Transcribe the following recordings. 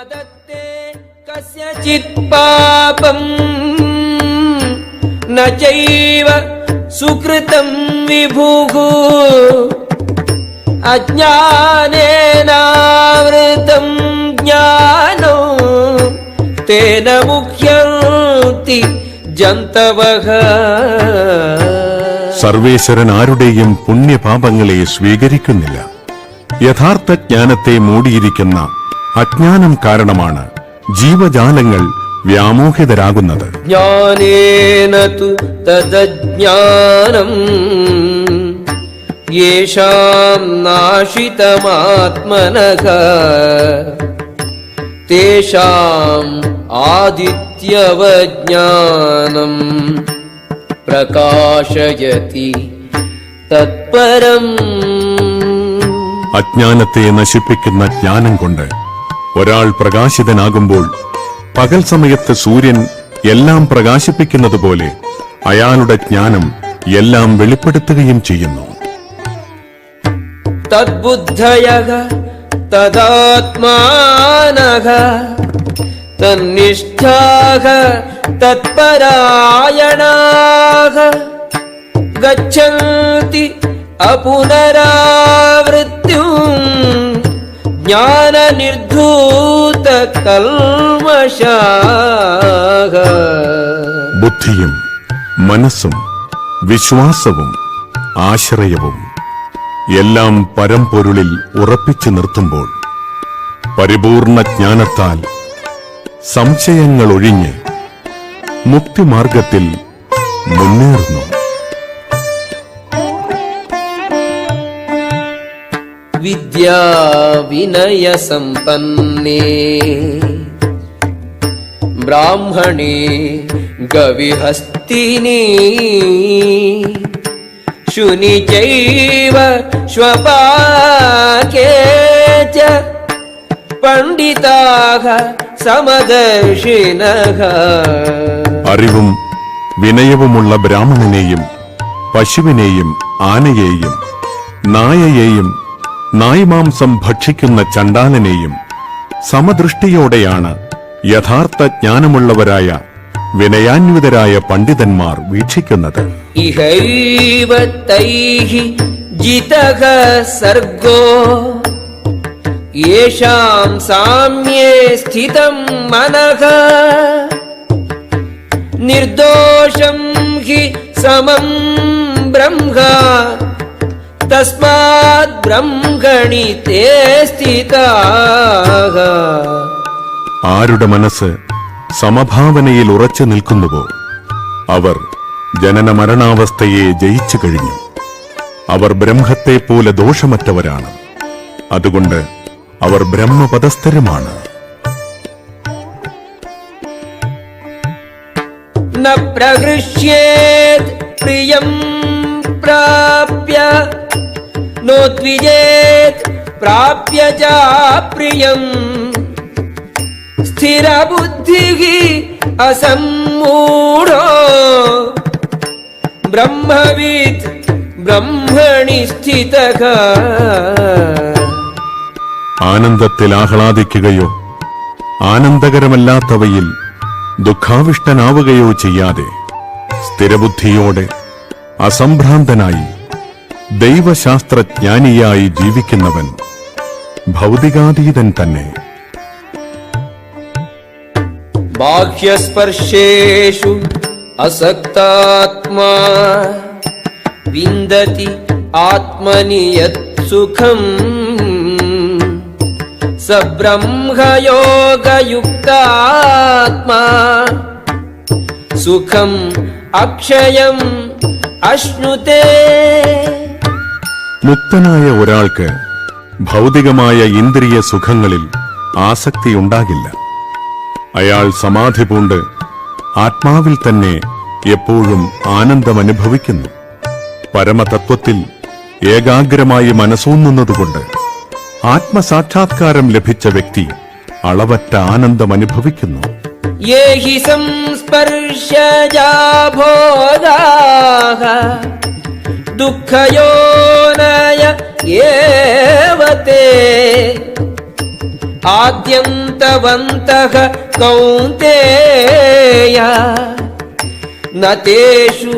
वदत्ते कस्यचित् पापं न चैव सुकृतं विभुः अज्ञानेनावृतं ज्ञानो तेन मुह्यन्ति जन्तवः. സർവേശ്വരൻ ആരുടെയും പുണ്യപാപങ്ങളെ സ്വീകരിക്കുന്നില്ല. യഥാർത്ഥ ജ്ഞാനത്തെ മൂടിയിരിക്കുന്ന അജ്ഞാനം കാരണമാണ് ജീവജാലങ്ങൾ വ്യാമോഹിതരാകുന്നത്. ജ്ഞാനേന തു തദജ്ഞാനം യേഷാം നാശിതമാത്മനഃ തേഷാം ആദിത്യവജ്ഞാനം പ്രകാശയതി തത്പരം. അജ്ഞാനത്തെ നശിപ്പിക്കുന്ന ജ്ഞാനം കൊണ്ട് ഒരാൾ പ്രകാശിതനാകുമ്പോൾ പകൽ സമയത്ത് സൂര്യൻ എല്ലാം പ്രകാശിപ്പിക്കുന്നതുപോലെ അയാളുടെ ജ്ഞാനം എല്ലാം വെളിപ്പെടുത്തുകയും ചെയ്യുന്നു. തദ്ബുദ്ധയഃ തദാത്മാനഃ തന്നിഷ്ഠാഃ തത്പരായണാഃ ഗച്ഛന്തി അപുനരാവൃത്യും ജ്ഞാനനിർധൂതകൽമഷാഃ. ബുദ്ധിയും മനസ്സും വിശ്വാസവും ആശ്രയവും എല്ലാം പരമ്പൊരുളിൽ ഉറപ്പിച്ചു നിർത്തുമ്പോൾ പരിപൂർണ ജ്ഞാനത്താൽ സംശയങ്ങൾ ഒഴിഞ്ഞ് മുക്തിമാർഗത്തിൽ മുന്നേറുന്നു. വിദ്യാ വിനയ സമ്പന്നേ ബ്രാഹ്മണേ ഗവിഹസ്തിനി ശുനി ചൈവ ശ്വപാകേ ച പണ്ഡിതാഃ സമദർശിനഃ. അറിവും വിനയവുമുള്ള ബ്രാഹ്മണനെയും പശുവിനെയും ആനയെയും നായയെയും നായ്മാംസം ഭക്ഷിക്കുന്ന ചണ്ടാലനെയും സമദൃഷ്ടിയോടെയാണ് യഥാർത്ഥ ജ്ഞാനമുള്ളവരായ വിനയാന്വിതരായ പണ്ഡിതന്മാർ വീക്ഷിക്കുന്നത്. ഇഹൈവ തൈഹി ജിതഃ സർഗോ യേഷാം സാമ്യേ സ്ഥിതം മനഃ നിർദോഷം ഹി സമം ബ്രഹ്മ തസ്മാത് ബ്രഹ്മണി തേ സ്ഥിതാഃ. ആരുടെ മനസ്സ് സമഭാവനയിൽ ഉറച്ചു നിൽക്കുന്നുവോ അവർ ജനന മരണാവസ്ഥയെ ജയിച്ചു കഴിഞ്ഞു. അവർ ബ്രഹ്മത്തെ പോലെ ദോഷമറ്റവരാണ്. അതുകൊണ്ട് അവർ ബ്രഹ്മപദസ്ഥരുമാണ്. ന പ്രഹൃഷ്യേത് പ്രിയം പ്രാപ്യ നോദ്വിജേത് പ്രാപ്യ ച പ്രിയം സ്ഥിരബുദ്ധിഃ അസമ്മൂഢോ ബ്രഹ്മവിദ് ബ്രഹ്മണി സ്ഥിതഃ. ആനന്ദത്തിൽ ആഹ്ലാദിക്കുകയോ ആനന്ദകരമല്ലാത്തവയിൽ ദുഃഖാവിഷ്ടനാവുകയോ ചെയ്യാതെ സ്ഥിരബുദ്ധിയോടെ അസംഭ്രാന്തനായി ദൈവശാസ്ത്രജ്ഞാനിയായി ജീവിക്കുന്നവൻ ഭൗതികാതീതൻ തന്നെ. ബാഹ്യസ്പർശേഷു അസക്താത്മാ വിന്ദതി ആത്മനി യത് സുഖം സ ബ്രഹ്മയോഗയുക്താത്മാ സുഖം അക്ഷയം അശ്നുതേ. മുക്തനായ ഒരാൾക്ക് ഭൗതികമായ ഇന്ദ്രിയ സുഖങ്ങളിൽ ആസക്തിയുണ്ടാകില്ല. അയാൾ സമാധി പൂണ്ട് ആത്മാവിൽ തന്നെ എപ്പോഴും ആനന്ദമനുഭവിക്കുന്നു. പരമതത്വത്തിൽ ഏകാഗ്രമായി മനസ്സൂന്നുന്നതുകൊണ്ട് ആത്മസാക്ഷാത്കാരം ലഭിച്ച വ്യക്തി അളവറ്റ ആനന്ദമനുഭവിക്കുന്നു. യേഹി സംസ്പർശജാ ഭോഗാഃ ദുഃഖയോനയ ഏവ തേ आद्यन्तवन्तः कौन्तेय न तेषु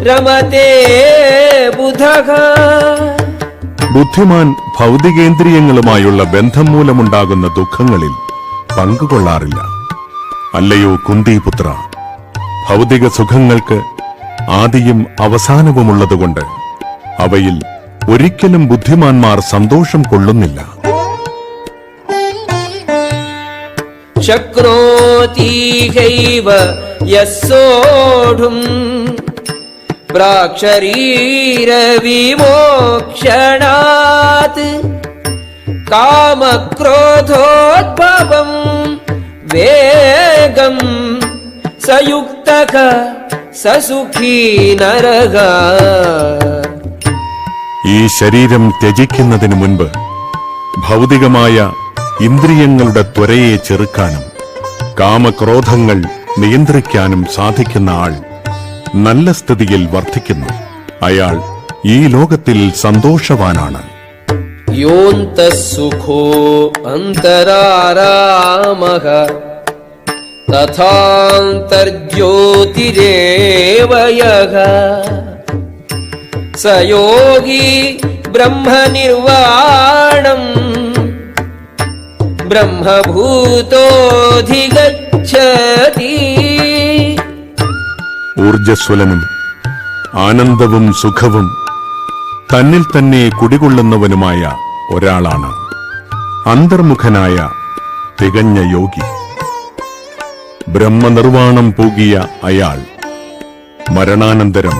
रमते बुधः. ബുദ്ധിമാൻ ഭൗതികേന്ദ്രിയങ്ങളുമായുള്ള ബന്ധം മൂലമുണ്ടാകുന്ന ദുഃഖങ്ങളിൽ പങ്കുകൊള്ളാറില്ല. അല്ലയോ കുന്തിപുത്ര, ഭൗതിക സുഖങ്ങൾക്ക് ആദിയും അവസാനവുമുള്ളതുകൊണ്ട് അവയിൽ ഒരിക്കലും ബുദ്ധിമാന്മാർ സന്തോഷം കൊള്ളുന്നില്ല. ശക്നോതിഹൈവ യസ്സോഢും പ്രാക്ശരീരവിമോക്ഷണാത് കാമക്രോധോദ്ഭവം വേഗം സയുക്തഃ സസുഖീ നരക. ഈ ശരീരം ത്യജിക്കുന്നതിന് മുൻപ് ഭൗതികമായ ഇന്ദ്രിയങ്ങളുടെ ത്വരയെ ചെറുക്കാനും കാമക്രോധങ്ങൾ നിയന്ത്രിക്കാനും സാധിക്കുന്ന ആൾ നല്ല സ്ഥിതിയിൽ വർദ്ധിക്കുന്നു. അയാൾ ഈ ലോകത്തിൽ സന്തോഷവാനാണ്. യോന്തഃ സുഖോ അന്തരാരാമഃ തഥാന്തർജ്യോതിരേവ യഃ സ യോഗി ബ്രഹ്മനിർവാണം ബ്രഹ്മഭൂതോധിഗച്ഛതി. ഊർജസ്വലനും ആനന്ദവും സുഖവും തന്നിൽ തന്നെ കുടികൊള്ളുന്നവനുമായ ഒരാളാണ് അന്തർമുഖനായ തികഞ്ഞ യോഗി. ബ്രഹ്മനിർവാണം പൂകിയ അയാൾ മരണാനന്തരം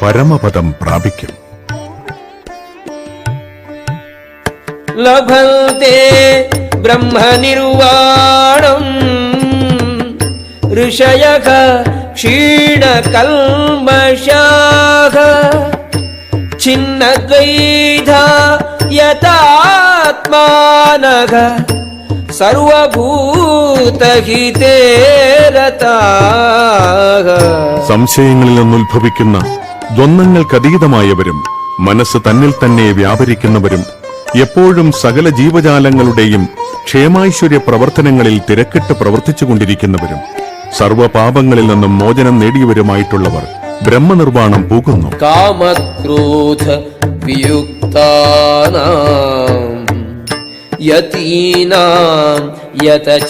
പരമപദം പ്രാപിക്കും. ലഭന്തെ ബ്രഹ്മനിർവാണം ഋഷയഃ ക്ഷീണകൽമഷാഃ ഛിന്നദ്വൈധാ യതാത്മാനഃ സർവഭൂതഹിതേ രതാഃ. സംശയങ്ങളിൽ നിന്നുദ്ഭവിക്കുന്ന ദ്വന്ദ്ങ്ങൾക്കതീതമായവരും മനസ്സ് തന്നിൽ തന്നെ വ്യാപരിക്കുന്നവരും എപ്പോഴും സകല ജീവജാലങ്ങളുടെയും ക്ഷേമൈശ്വര്യ പ്രവർത്തനങ്ങളിൽ തിരക്കിട്ട് പ്രവർത്തിച്ചുകൊണ്ടിരിക്കുന്നവരും സർവപാപങ്ങളിൽ നിന്നും മോചനം നേടിയവരുമായിട്ടുള്ളവർ ബ്രഹ്മനിർവാണം പൂകുന്നു. കാമക്രോധ വിയുക്താനാം യതീനാം യതചേതസാം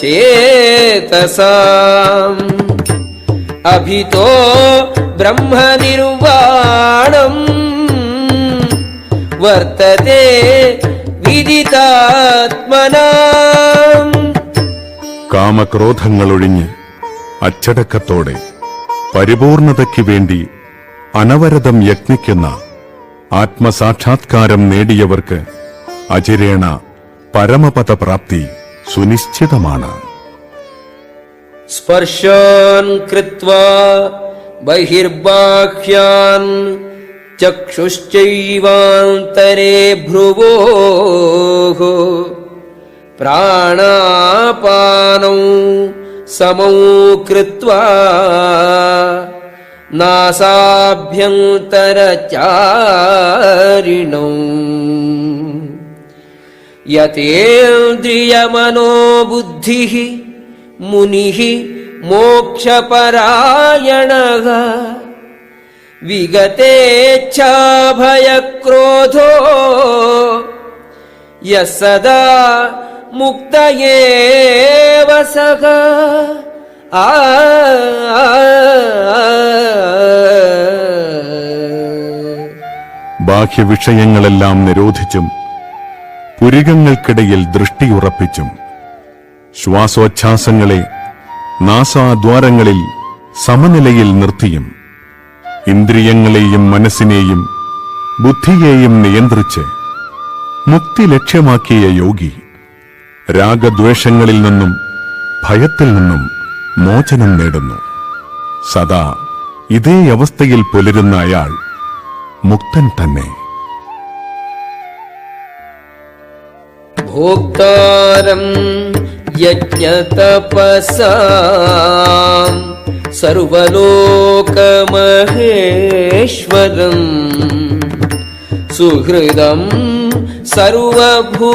അഭിതോ ബ്രഹ്മനിർവാണം വർത്തതേ വിദിതാത്മനാം. കാമക്രോധങ്ങളൊഴിഞ്ഞ് അച്ചടക്കത്തോടെ പരിപൂർണതയ്ക്ക് വേണ്ടി അനവരതം യത്നിക്കുന്ന ആത്മസാക്ഷാത്കാരം നേടിയവർക്ക് അചിരേണ പരമപദപ്രാപ്തി സുനിശ്ചിതമാണ്. സ്പർശാൻ കൃത്വാ ബഹിർബാഹ്യാൻ ചക്ഷുശ്ചൈവാന്തരേ ഭ്രുവോഃ പ്രാണാപാനൗ സമൗ കൃത്വാ നാസാഭ്യന്തരചാരിണൗ യതേന്ദ്രിയമനോബുദ്ധിഃ മുനിഃ മോക്ഷപരായണഃ വിഗതേച്ഛാഭയക്രോധോ യസ്സദാ മുക്ത ഏവ സഃ. ബാഹ്യവിഷയങ്ങളെല്ലാം നിരോധിച്ചും പുരികങ്ങൾക്കിടയിൽ ദൃഷ്ടിയുറപ്പിച്ചും ശ്വാസോച്ഛ്വാസങ്ങളെ നാസാദ്വാരങ്ങളിൽ സമനിലയിൽ നിർത്തിയും ഇന്ദ്രിയങ്ങളെയും മനസ്സിനെയും ബുദ്ധിയെയും നിയന്ത്രിച്ച് മുക്തി ലക്ഷ്യമാക്കിയ യോഗി രാഗദ്വേഷങ്ങളിൽ നിന്നും ഭയത്തിൽ നിന്നും മോചനം നേടുന്നു. സദാ ഇതേ അവസ്ഥയിൽ പുലരുന്ന അയാൾ മുക്തൻ തന്നെ. ഭോക്താരം യജ്ഞതപസാം സർവലോകമഹേശ്വരം സുഹൃദം സർവഭൂതാനാം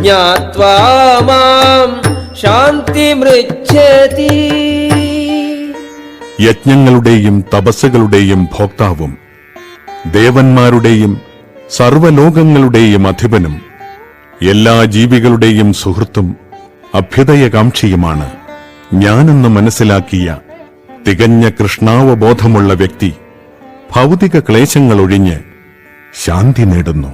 ജ്ഞാത്വാ മാം ശാന്തിമൃച്ഛതി. യജ്ഞങ്ങളുടെയും തപസ്സുകളുടെയും ഭോക്താവും ദേവന്മാരുടെയും സർവലോകങ്ങളുടെയും അധിപനും എല്ലാ ജീവികളുടെയും സുഹൃത്തും അഭ്യുദയകാംക്ഷിയുമാണ് ഞാനെന്ന് മനസ്സിലാക്കിയ തികഞ്ഞ കൃഷ്ണാവബോധമുള്ള വ്യക്തി ഭൗതിക ക്ലേശങ്ങളൊഴിഞ്ഞ് ശാന്തി നേടുന്നു.